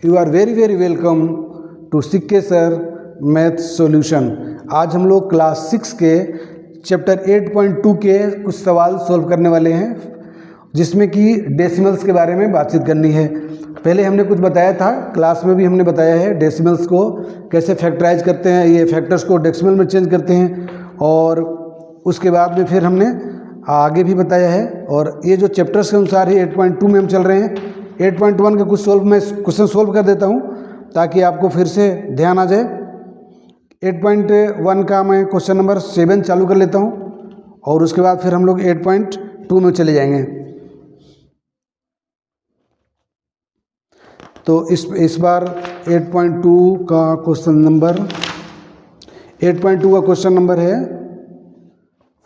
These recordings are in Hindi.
You are very very welcome to सिक्के सर मैथ सॉल्यूशन। आज हम लोग क्लास 6 के चैप्टर 8.2 के कुछ सवाल सॉल्व करने वाले हैं, जिसमें कि डेसिमल्स के बारे में बातचीत करनी है। पहले हमने कुछ बताया था, क्लास में भी हमने बताया है डेसिमल्स को कैसे फैक्टराइज करते हैं, ये फैक्टर्स को डेसिमल में चेंज करते हैं, और उसके बाद में फिर हमने आगे भी बताया है। और ये जो चैप्टर्स के अनुसार ही 8.2 में हम चल रहे हैं। 8.1 का कुछ मैं क्वेश्चन सोल्व कर देता हूँ ताकि आपको फिर से ध्यान आ जाए। 8.1 का मैं क्वेश्चन नंबर 7 चालू कर लेता हूँ और उसके बाद फिर हम लोग 8.2 में चले जाएंगे। तो इस बार 8.2 का क्वेश्चन नंबर है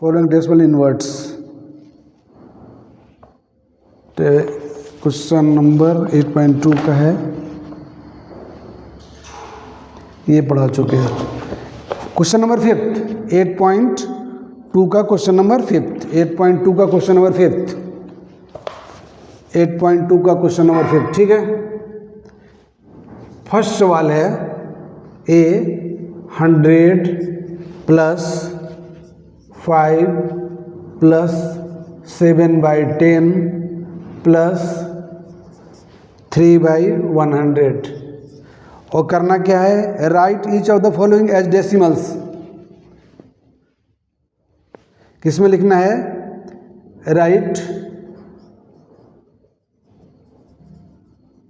following decimal inverts. Question number 8.2 का है, ये पढ़ा चुके हैं। क्वेश्चन नंबर 5, 8.2 का क्वेश्चन नंबर 5, 8.2 का क्वेश्चन नंबर 5, 8.2 का क्वेश्चन नंबर 5, ठीक है। फर्स्ट सवाल है ए 100 प्लस 5 प्लस 7/10 प्लस 3/100 और करना क्या है, write each of the following as decimals. किसमें लिखना है, write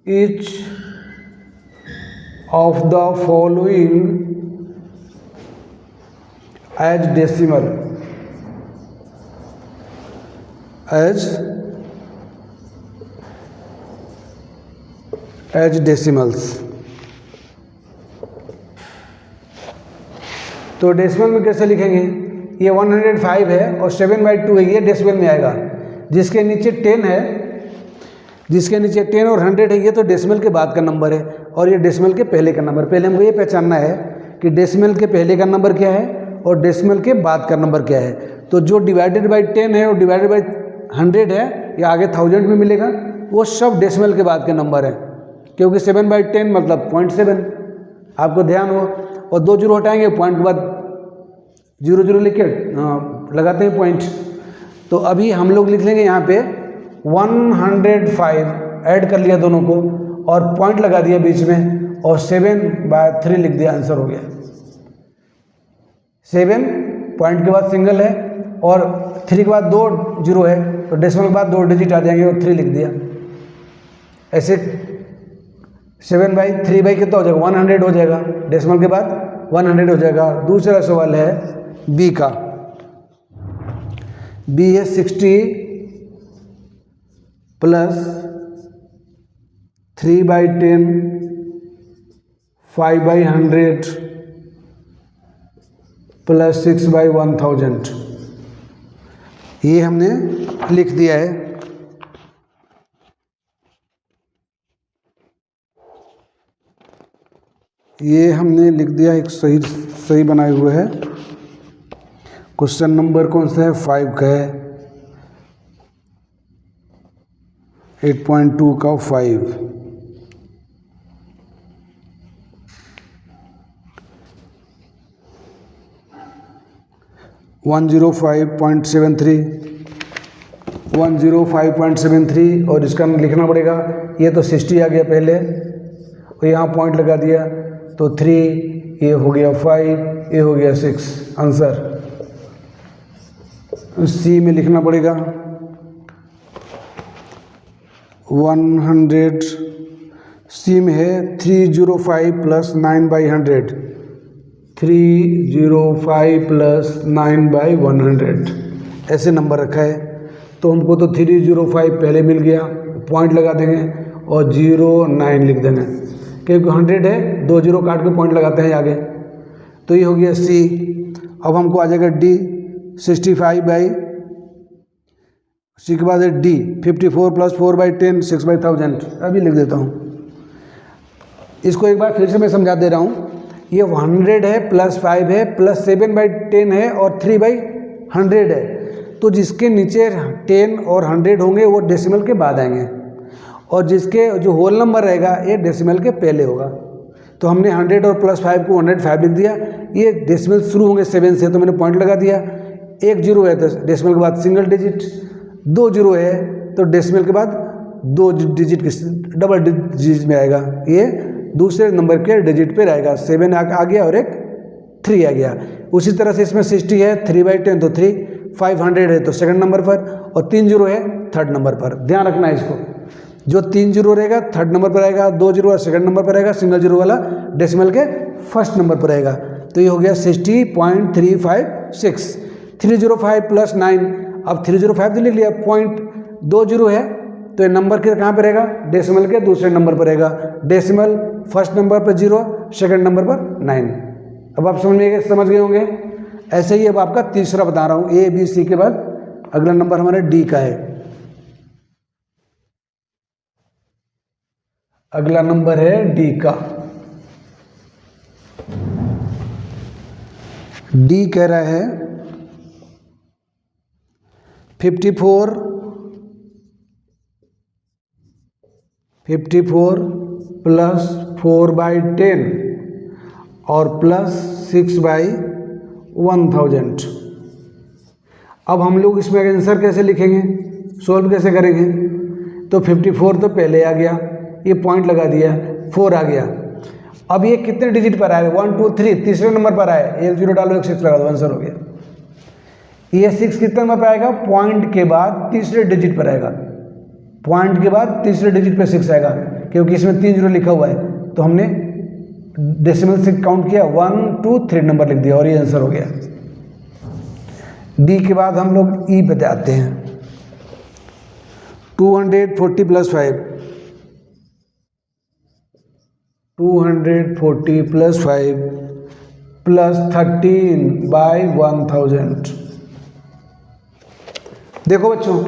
each of the following as decimal, as decimals. तो डेसिमल में कैसे लिखेंगे, ये 105 है और 7/2 है, ये डेसिमल में आएगा। जिसके नीचे 10 है, जिसके नीचे 10 और 100 है, ये तो डेसिमल के बाद का नंबर है और ये डेसिमल के पहले का नंबर। पहले हमको ये पहचानना है कि डेसिमल के पहले का नंबर क्या है और डेसिमल के बाद का नंबर क्या है। तो जो डिवाइडेड बाई 10 है और डिवाइडेड बाई 100 है, या आगे 1000 में मिलेगा, वो सब डेसिमल के बाद के नंबर है, क्योंकि 7/10 मतलब 0.7, आपको ध्यान हो। और 2 जीरो हटाएंगे, पॉइंट के बाद 0 लिख के लगाते हैं पॉइंट। तो अभी हम लोग लिख लेंगे यहाँ पे 105 ऐड कर लिया दोनों को और पॉइंट लगा दिया बीच में और 7/3 लिख दिया, आंसर हो गया। 7 पॉइंट के बाद सिंगल है और 3 के बाद 2 जीरो है, तो डेसिमल के बाद 2 डिजिट आ जाएंगे और 3 लिख दिया। ऐसे 7/3 कितना हो जाएगा, 100 हो जाएगा, डेसिमल के बाद 100 हो जाएगा। दूसरा सवाल है बी का। बी है 60 प्लस 3/10 5/100 प्लस 6/1000, ये हमने लिख दिया है। ये हमने लिख दिया, एक सही बनाए हुए है। क्वेश्चन नंबर कौन सा है, 5 का है, 8.2 का 5। $105.73 और इसका लिखना पड़ेगा। ये तो 60 आ गया पहले और यहाँ पॉइंट लगा दिया, तो 3, ये हो गया 5, ये हो गया 6, आंसर। सी में लिखना पड़ेगा 100, सी में है 305 प्लस 9/100, 305 प्लस 9/100 ऐसे नंबर रखा है। तो हमको तो 305 पहले मिल गया, पॉइंट लगा देंगे और 09 लिख देंगे, क्योंकि 100 है, 2 जीरो काट के पॉइंट लगाते हैं आगे। तो ये हो गया सी। अब हमको आ जाएगा डी, 65/, सी के बाद है डी 54 प्लस 4/10 6/1000, अभी लिख देता हूँ। इसको एक बार फिर से मैं समझा दे रहा हूँ। ये 100 है प्लस 5 है प्लस 7/10 है और 3/100 है। तो जिसके नीचे 10 और 100 होंगे वो डेसिमल के बाद आएंगे, और जिसके जो होल नंबर रहेगा ये डेसिमल के पहले होगा। तो हमने 100 और +5 को 105 लिख दिया। ये डेसिमल शुरू होंगे 7 से, तो मैंने पॉइंट लगा दिया। 1 0 है तो डेसिमल के बाद सिंगल डिजिट, 2 0 है तो डेसिमल के बाद 2 डिजिट के डबल डिजिट में आएगा। ये दूसरे नंबर के डिजिट पे रहेगा। 7 आ गया और एक 3 आ गया। उसी तरह से इसमें 60 है, 3/10 तो 3, 500 है तो सेकंड नंबर पर, और 3 0 है थर्ड नंबर पर। ध्यान रखना है इसको, जो 3 0 रहेगा थर्ड नंबर पर आएगा, 2 0 सेकंड नंबर पर आएगा, सिंगल 0 वाला डेसिमल के फर्स्ट नंबर पर आएगा। तो ये हो गया 60.356। 305 + 9, अब 305 तो लिख लिया, 0.20 है तो ये नंबर के कहाँ पर रहेगा, डेसिमल के दूसरे नंबर पर रहेगा। डेसिमल फर्स्ट नंबर पर 0, सेकंड नंबर पर 9। अब आप समझ गए होंगे। ऐसे ही अब आपका तीसरा बता रहा हूँ, A B C के बाद अगला नंबर हमारा D का है। अगला नंबर है D का। D कह रहा है 54 + 4/10 और +6/1000। अब हम लोग इसमें आंसर कैसे लिखेंगे, सोल्व कैसे करेंगे। तो 54 तो पहले आ गया, ये पॉइंट लगा दिया, 4 आ गया। अब ये कितने डिजिट पर आए, 1 2 3, तीसरे नंबर पर आए। 1 0 डालो, एक 6 लगा दो, आंसर हो गया। ये 6 कितने नंबर पर आएगा, पॉइंट के बाद तीसरे डिजिट पर आएगा। पॉइंट के बाद तीसरे डिजिट पे 6 आएगा, क्योंकि इसमें 3 0 लिखा हुआ है। तो हमने डेसिमल से काउंट किया, 1 2 3 नंबर लिख दिया और ये आंसर हो गया। डी के बाद हम लोग ई पे आते हैं। 240 + 5, 240 + 5 + 13/1000। देखो बच्चों,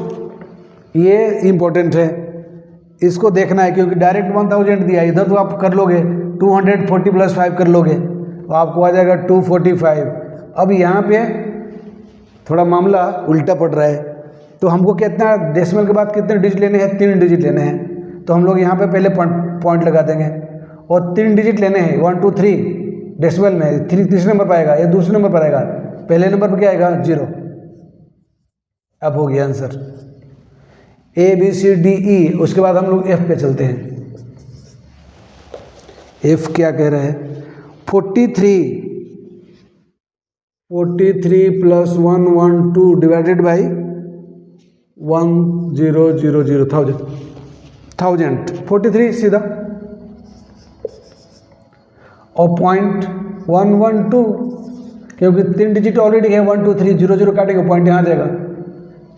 ये इम्पोर्टेंट है, इसको देखना है, क्योंकि डायरेक्ट 1000 दिया, इधर तो आप कर लोगे 240 + 5 कर लोगे तो आपको आ जाएगा 245। अब यहाँ पे थोड़ा मामला उल्टा पड़ रहा है, तो हमको कितना डेसिमल के बाद कितने डिजिट लेने हैं, 3 डिजिट लेने हैं। तो हम लोग यहाँ पे पहले पॉइंट लगा देंगे और 3 डिजिट लेने हैं, 1 2 3 डेसिमल में। 3 तीसरे नंबर पर आएगा, ये दूसरे नंबर पर आएगा, पहले नंबर पर क्या आएगा, 0। अब हो गया answer A B C D E। उसके बाद हम लोग F पे चलते हैं। F क्या कह रहा है, 43 + 112 डिवाइडेड बाई 1000 43 सीधा, और 0.112 क्योंकि 3 डिजिट ऑलरेडी है, 1 2 3 0 0 काटेंगे, पॉइंट यहाँ जाएगा।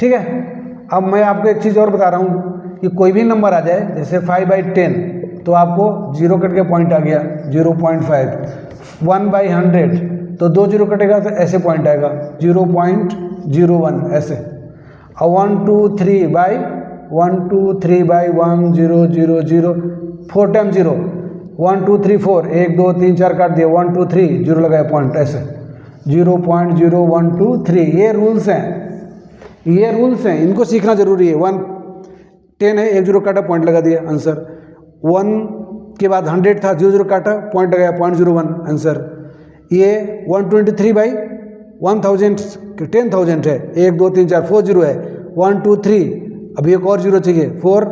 ठीक है। अब मैं आपको एक चीज़ और बता रहा हूँ कि कोई भी नंबर आ जाए, जैसे 5/10 तो आपको 0 कट के पॉइंट आ गया 0.5, 1/100 तो 2 0 कटेगा तो ऐसे पॉइंट आएगा 0.01 ऐसे, और 1 2 3/1000, 4 टाइम 0, 1 2 3 4, 1 2 3 4 काट दिया, 1 2 3 0 लगाया पॉइंट ऐसे, 0.0123। ये रूल्स हैं, इनको सीखना जरूरी है। 10 है, 1 0 काटा, पॉइंट लगा दिया, आंसर। 1 के बाद 100 था, 0 0 काटा, पॉइंट लगाया, 0.01 आंसर। ये 123/1000 10,000 है, 1 2 3 4 4 0 है, 1 2 3, अभी एक और 0 चाहिए, 4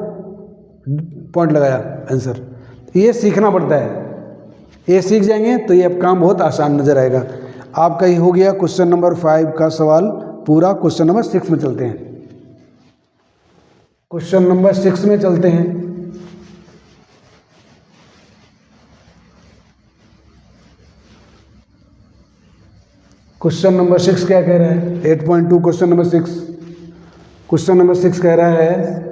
पॉइंट लगाया, आंसर। ये सीखना पड़ता है, ये सीख जाएंगे तो ये अब काम बहुत आसान नजर आएगा आपका। ही हो गया क्वेश्चन नंबर 5 का सवाल पूरा। क्वेश्चन नंबर 6 में चलते हैं। क्वेश्चन नंबर 6 में चलते हैं। क्वेश्चन नंबर 6 क्या कह रहा है, 8.2 क्वेश्चन नंबर 6। क्वेश्चन नंबर 6 कह रहा है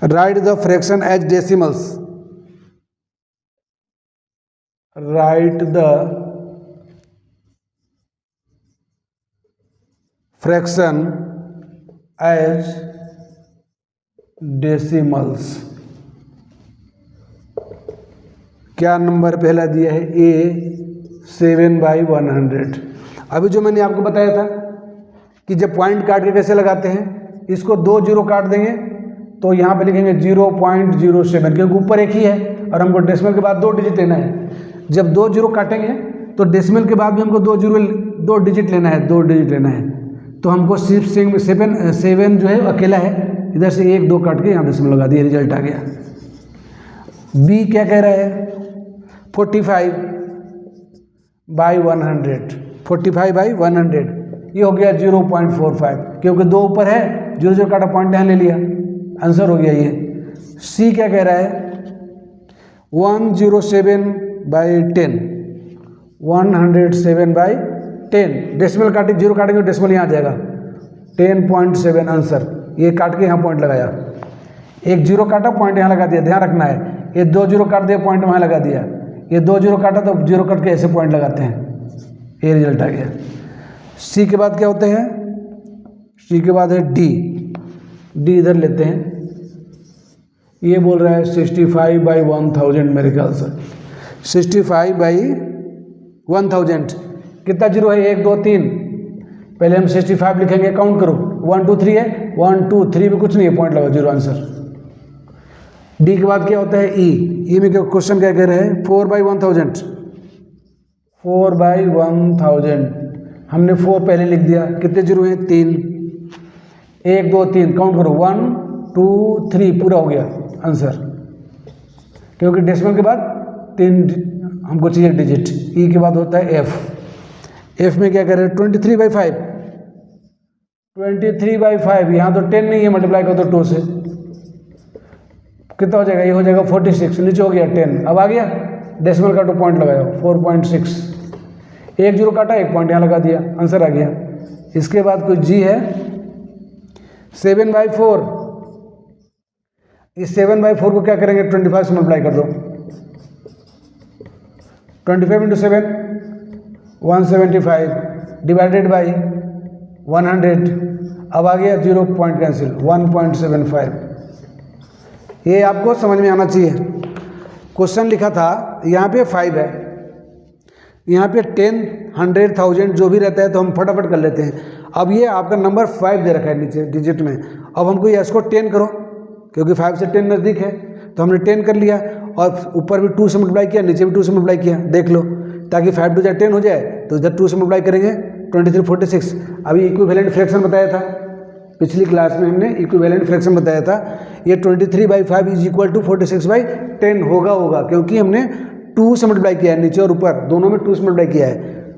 write the fraction as decimals. Write the fraction as decimals. क्या नंबर पहला दिया है, A 7/100। अभी जो मैंने आपको बताया था कि जब पॉइंट काट के कैसे लगाते हैं, इसको 2 0 काट देंगे तो यहाँ पे लिखेंगे 0.07 क्योंकि ऊपर एक ही है और हमको डेसिमल के बाद 2 डिजिट लेना है। जब 2 जीरो काटेंगे तो डेसिमल के बाद भी हमको 2 डिजिट लेना है, 2 डिजिट लेना है। तो हमको सिर्फ 7 जो है अकेला है, इधर से 1 2 काट के यहाँ डेसिमल लगा दिया, रिजल्ट आ गया। बी क्या कह रहा है 45/100, 45/100 ये हो गया 0.45 क्योंकि 2 ऊपर है, 0 0 काटा पॉइंट यहाँ ले लिया, आंसर हो गया ये। सी क्या कह रहा है 107/10, 107/10 डेसिमल काटे, 0 काटेंगे डेसिमल यहाँ आ जाएगा 10.7 आंसर। ये काट के यहाँ पॉइंट लगाया, 1 0 काटा पॉइंट यहाँ लगा दिया, ध्यान रखना है। ये 2 0 काट दिया पॉइंट वहाँ लगा दिया, ये 2 0 काटा तो 0 काट के ऐसे पॉइंट लगाते हैं, ये रिजल्ट आ गया। सी के बाद क्या होते हैं, सी के बाद है डी, डी इधर लेते हैं। ये बोल रहा है 65/1000 मेरे ख्याल से, 65/1000 कितना जीरो है 1 2 3, पहले हम 65 लिखेंगे, काउंट करो 1 2 3 है, 1 2 3 में कुछ नहीं है, पॉइंट लगाओ, 0 आंसर। डी के बाद क्या होता है ई में क्वेश्चन क्या कह रहे हैं 4/1000, 4/1000 हमने 4 पहले लिख दिया, कितने जीरो हैं 3, 1 2 3 काउंट करो 1 2 3 पूरा हो गया आंसर, क्योंकि डेसिमल के बाद 3 हमको चाहिए डिजिट। ई के बाद होता है एफ, एफ में क्या कह रहे हैं 23/5, 23/5 यहाँ तो 10 नहीं है, मल्टीप्लाई करो तो 2 से कितना हो जाएगा, ये हो जाएगा 46, नीचे हो गया 10, अब आ गया डेसिमल काटो पॉइंट लगाओ 4.6, 1 0 काटा 1 पॉइंट यहाँ लगा दिया, आंसर आ गया। इसके बाद कोई जी है 7/4, इस 7/4 को क्या करेंगे 25 से मल्टीप्लाई कर दो, 25 × 7 175 डिवाइडेड बाई 100, अब आ गया 0 पॉइंट कैंसिल 1.75। ये आपको समझ में आना चाहिए। क्वेश्चन लिखा था यहाँ पे 5 है, यहाँ पे 10 100 1000 जो भी रहता है तो हम फटाफट कर लेते हैं। अब ये आपका नंबर 5 दे रखा है नीचे डिजिट में, अब हमको ये इसको 10 करो, क्योंकि 5 से 10 नज़दीक है तो हमने 10 कर लिया, और ऊपर भी 2 से मल्टीप्लाई किया, नीचे भी 2 से मल्टीप्लाई किया, देख लो, ताकि 5 2 10 हो जाए, तो इधर 2 से मल्टीप्लाई करेंगे 23 46। अभी इक्विवेलेंट फ्रैक्शन बताया था पिछली क्लास में, हमने इक्विवेलेंट फ्रैक्शन बताया था, ये 23/5 इज इक्वल टू 46/10 होगा, क्योंकि हमने 2 से मल्टीप्लाई किया है, नीचे और ऊपर दोनों में 2 से मल्टीप्लाई किया है,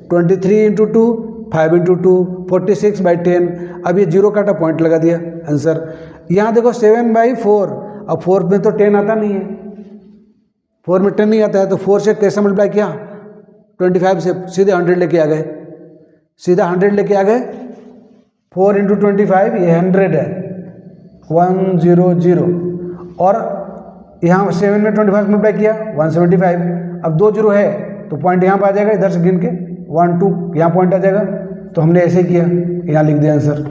23 × 2 5 × 2 46/10। अब ये 0 काटा पॉइंट लगा दिया, आंसर। यहाँ देखो 7/4, अब 4 में तो 10 आता नहीं है, 4 में 10 नहीं आता है, तो 4 से कैसे मल्टीप्लाई किया 25 से, सीधे 100 लेके आ गए, सीधा 100 लेके आ गए, 4 × 25 ये 100 है 100, और यहाँ 7 में 25 मल्टीप्लाई किया 175। अब 2 0 है तो पॉइंट यहाँ पर आ जाएगा, इधर से गिन के 1 2 यहाँ पॉइंट आ जाएगा, तो हमने ऐसे किया, यहाँ लिख दिया आंसर।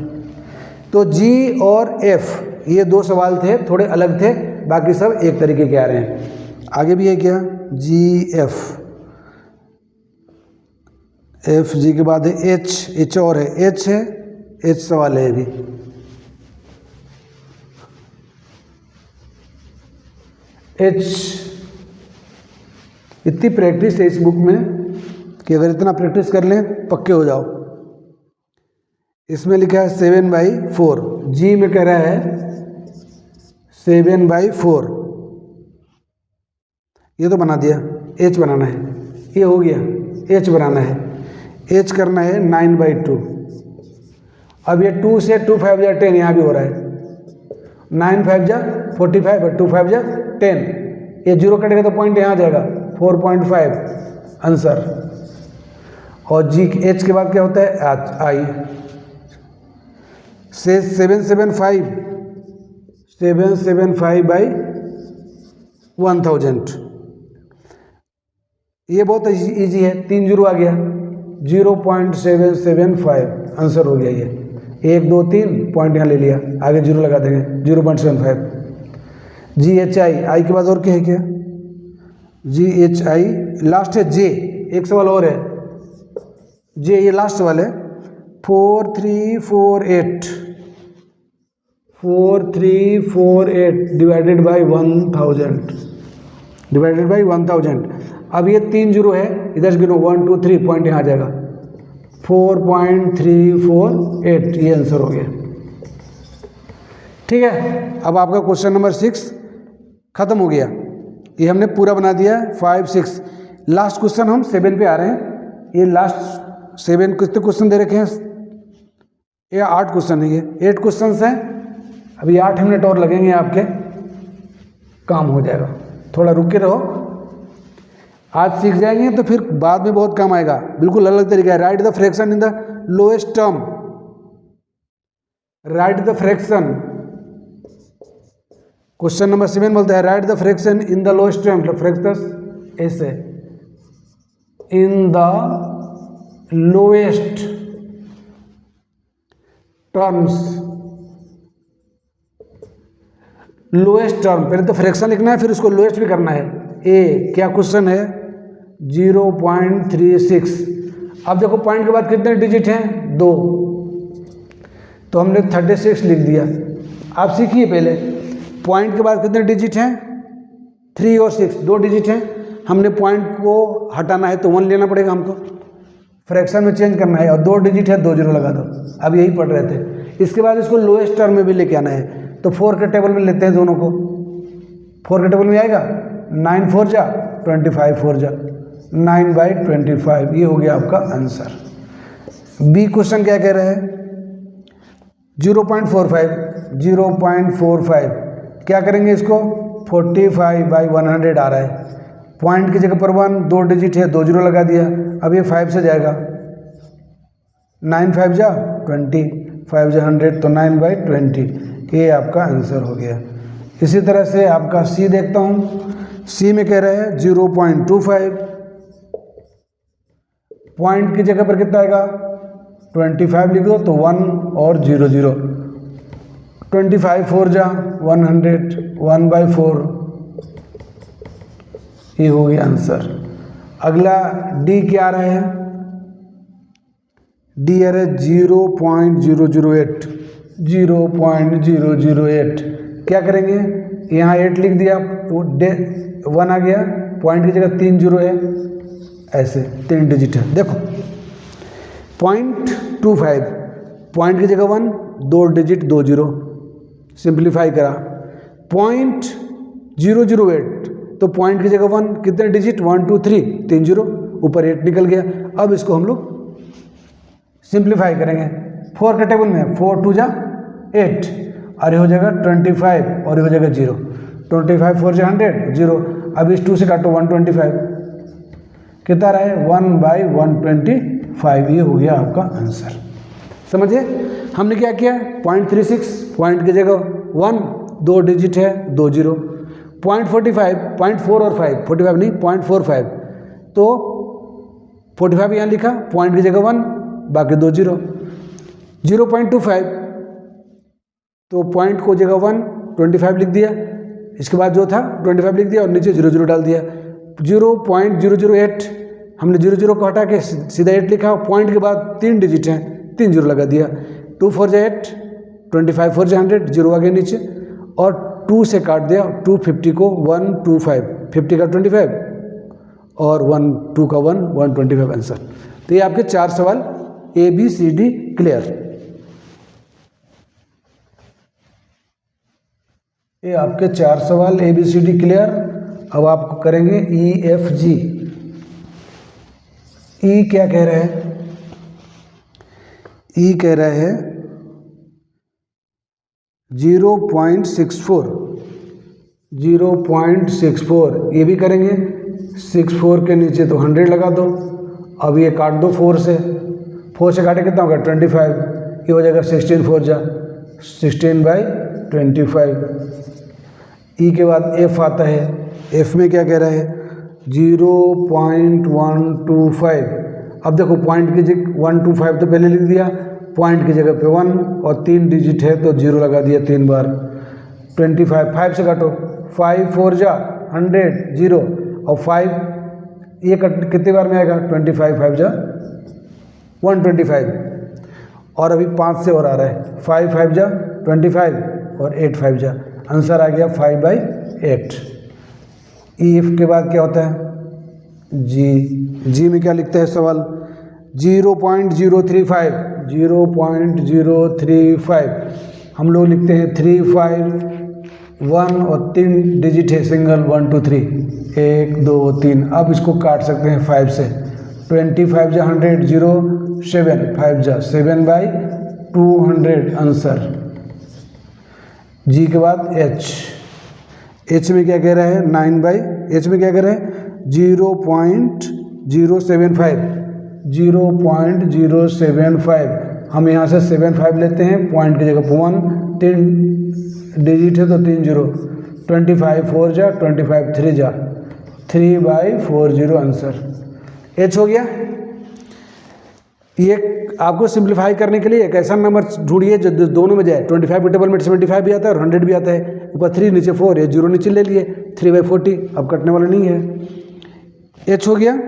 तो जी और एफ ये 2 सवाल थे, थोड़े अलग थे, बाकी सब एक तरीके के आ रहे हैं। आगे भी है क्या जी एफ, एफ जी के बाद है एच और है, एच है, एच सवाल है अभी। एच इतनी प्रैक्टिस है इस बुक में कि अगर इतना प्रैक्टिस कर लें पक्के हो जाओ। इसमें लिखा है 7/4, जी में कह रहा है 7/4, ये तो बना दिया, एच बनाना है, ये हो गया, एच बनाना है, एच करना है 9/2। अब ये 2 से 2 5 जा 10, यहाँ भी हो रहा है 9 5 जा 45 और 2 5 जा 10, ये 0 कटेगा तो पॉइंट यहाँ आ जाएगा 4.5 आंसर। और जी एच के बाद क्या होता है आई, से 775/1000, ये बहुत इजी है, 3 0 आ गया 0.775 आंसर हो गया। ये 1 2 3 पॉइंट यहाँ ले लिया, आगे 0 लगा देंगे 0.75। जी एच आई के बाद और क्या है क्या जी एच आई, लास्ट है जे, एक सवाल और है जे, ये लास्ट सवाल है 4348, 4348 डिवाइडेड बाई 1000। अब ये 3 जीरो है, इधर से गिनो 1 2 3 पॉइंट यहाँ आ जाएगा 4.348, ये आंसर हो गया। ठीक है, अब आपका क्वेश्चन नंबर 6 खत्म हो गया। ये हमने पूरा बना दिया है 5 6। लास्ट क्वेश्चन हम 7 पे आ रहे हैं। ये लास्ट 7 कितने क्वेश्चन दे रखे हैं? ये 8 क्वेश्चन है, ये 8 क्वेश्चन हैं। अभी 8 मिनट और लगेंगे, आपके काम हो जाएगा। थोड़ा रुक के रहो, आज सीख जाएंगे तो फिर बाद में बहुत काम आएगा। बिल्कुल अलग तरीका है। Write the fraction in the lowest term. Right the fraction, question number 7 बोलता है write the fraction in the lowest term. मतलब फ्रैक्शन ऐसे, in the lowest terms. Lowest term, पहले तो फ्रैक्शन लिखना है, फिर उसको लोएस्ट भी करना है। ए क्या क्वेश्चन है? 0.36। अब देखो पॉइंट के बाद कितने डिजिट हैं? 2, तो हमने 36 लिख दिया। आप सीखिए पहले, पॉइंट के बाद कितने डिजिट हैं? 3 और 6, 2 डिजिट हैं। हमने पॉइंट को हटाना है तो 1 लेना पड़ेगा हमको, फ्रैक्शन में चेंज करना है, और 2 डिजिट है, 2 जीरो लगा दो। अब यही पढ़ रहे थे। इसके बाद इसको लोएस्ट टर्म में भी लेके आना है, तो 4 के टेबल में लेते हैं दोनों को। 4 के टेबल में आएगा 9 4 जा 25 4 जा 9/25। ये हो गया आपका आंसर। बी क्वेश्चन क्या कह रहे हैं? 0.45 क्या करेंगे इसको? 45/100 आ रहा है। पॉइंट की जगह पर 1, 2 डिजिट है, 2 जीरो लगा दिया। अब ये 5 से जाएगा, 9 5 जा 20, 5 जा 100, तो 9/20। ये आपका आंसर हो गया। इसी तरह से आपका सी देखता हूँ। सी में कह रहे हैं 0.25, पॉइंट की जगह पर कितना आएगा? 25 लिख दो, तो 1 और 0 0, 25 4 जा 100, 1/4। ये हो गया आंसर। अगला डी क्या आ रहा है? डी आ रहा है 0.008। 0.008 क्या करेंगे? यहाँ 8 लिख दिया, 1 आ गया, पॉइंट की जगह 3 जीरो है, ऐसे 3 डिजिट है। देखो 0.25, पॉइंट की जगह 1, 2 डिजिट 2 जीरो, सिंप्लीफाई करा। 0.008, तो पॉइंट की जगह 1, कितने डिजिट? 1 2 3, 3 जीरो, ऊपर 8 निकल गया। अब इसको हम लोग सिंप्लीफाई करेंगे। 4 के टेबल में 4 2 जा 8, और ये हो जाएगा 25, और ये हो जाएगा 0, 25 4 जा 100, 0। अब इस 2 से काटो 125, कितना रहा है? 1/125। ये हो गया आपका आंसर। समझिए हमने क्या किया? 0.36, पॉइंट की जगह 1, 2 डिजिट है, 2 जीरो। 0.45, 0.4 और 5, 45 नहीं 0.45, तो 45 यहाँ लिखा, पॉइंट की जगह 1, बाकी 2 जीरो। 0.25, तो पॉइंट को जगह 1, 25 लिख दिया। इसके बाद जो था 25 लिख दिया, और नीचे 0 0 डाल दिया। 0.008, हमने 0 0 को हटा के सीधा 8 लिखा। पॉइंट के बाद 3 डिजिट हैं, 3 जीरो लगा दिया। 2 4 जा 8, 25 4 जा 100, 0 आ गया नीचे, और 2 से काट दिया। 250 को 125, 50 का 25, और 1 2 का 1, 125 आंसर। तो ये आपके 4 सवाल ABCD क्लियर। ये आपके 4 सवाल ABCD क्लियर। अब आपको करेंगे EFG। ई क्या कह रहे हैं? ई कह रहे हैं 0.64, 0.64। ये भी करेंगे। 64 के नीचे तो 100 लगा दो। अब ये काट दो 4 से, 4 से काटे कितना होगा? 25। ये हो जाएगा 16 4 जा 16/25। ई के बाद F आता है। F में क्या कह रहा है? 0.125। अब देखो पॉइंट की जगह 125 तो पहले लिख दिया, पॉइंट की जगह पे 1 और 3 डिजिट है तो 0 लगा दिया 3 बार। 25, 5 से काटो, 5 4 जा 100, 0, और 5 ये कितने बार में आएगा? 25, 5 जा 125, और अभी 5 से और आ रहा है। 5 5 जा 25, और 8 5 जा, आंसर आ गया 5/8। EF के बाद क्या होता है? जी में क्या लिखते हैं सवाल? 0.035, 0.035 हम लोग लिखते हैं 3 5 1 और 3 डिजिट है सिंगल 1 2 3 1 2 3। अब इसको काट सकते हैं 5 से। 25 जा 100, 0 7 5 जा 7/200 आंसर। जी के बाद H में क्या कह रहा है? 9/H में क्या कह रहा है? 0.075, 0.075 हम यहाँ से 75 लेते हैं, पॉइंट की जगह 1, 3 डिजिट है तो 3 0, 25 4 जा 25 3 जा 3/40 आंसर। H हो गया। ये आपको सिंप्लीफाई करने के लिए एक ऐसा नंबर ढूंढिए जो दोनों में जाए। 25 के टेबल में 75 भी आता है और 100 भी आता है। ऊपर 3 नीचे 4, ये 0 नीचे ले लिए, 3/40 अब कटने वाला नहीं है। H हो गया।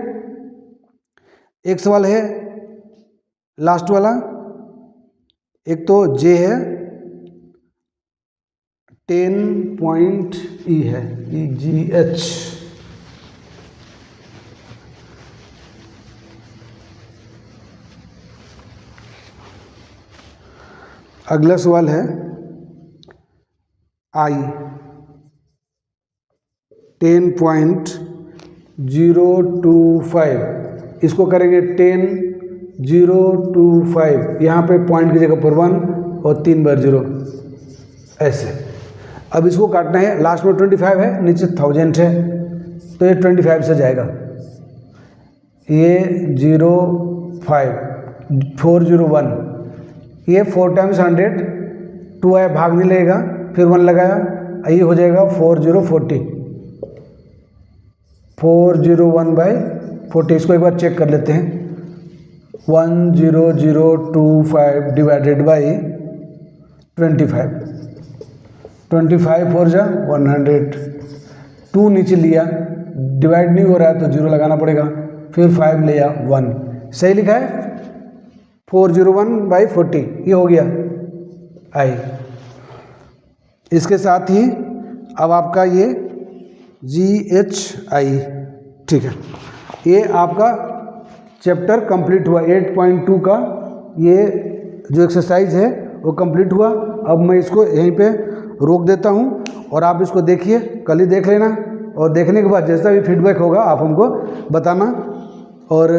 एक सवाल है लास्ट वाला, एक तो J है, 10 पॉइंट E है, EGH। अगला सवाल है I, 10.025। इसको करेंगे 10.025, यहाँ पे पॉइंट की जगह पर 1 और 3 बार 0 ऐसे। अब इसको काटना है, लास्ट में 25 है, नीचे 1000 है, तो ये 25 से जाएगा। ये 401, ये 4 टाइम्स 100, 2 आया भाग नहीं लगेगा, फिर 1 लगाया, ये हो जाएगा 4040, 401/40। इसको एक बार चेक कर लेते हैं। 10025 डिवाइडेड बाई 25, 25 4 जा 100, 2 नीचे लिया, डिवाइड नहीं हो रहा है तो 0 लगाना पड़ेगा, फिर 5 लिया 1, सही लिखा है 401/40, ये हो गया I। इसके साथ ही अब आपका ये GHI, ठीक है, ये आपका चैप्टर कंप्लीट हुआ। 8.2 का ये जो एक्सरसाइज है वो कंप्लीट हुआ। अब मैं इसको यहीं पे रोक देता हूँ और आप इसको देखिए, कल ही देख लेना, और देखने के बाद जैसा भी फीडबैक होगा आप हमको बताना, और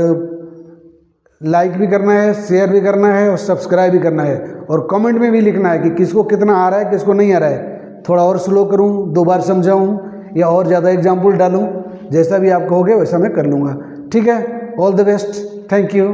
लाइक भी करना है, शेयर भी करना है और सब्सक्राइब भी करना है, और कमेंट में भी लिखना है कि किसको कितना आ रहा है, किसको नहीं आ रहा है, थोड़ा और स्लो करूं, 2 बार समझाऊं या और ज़्यादा एग्जाम्पल डालूं, जैसा भी आप कहोगे वैसा मैं कर लूँगा। ठीक है, all the best, thank you.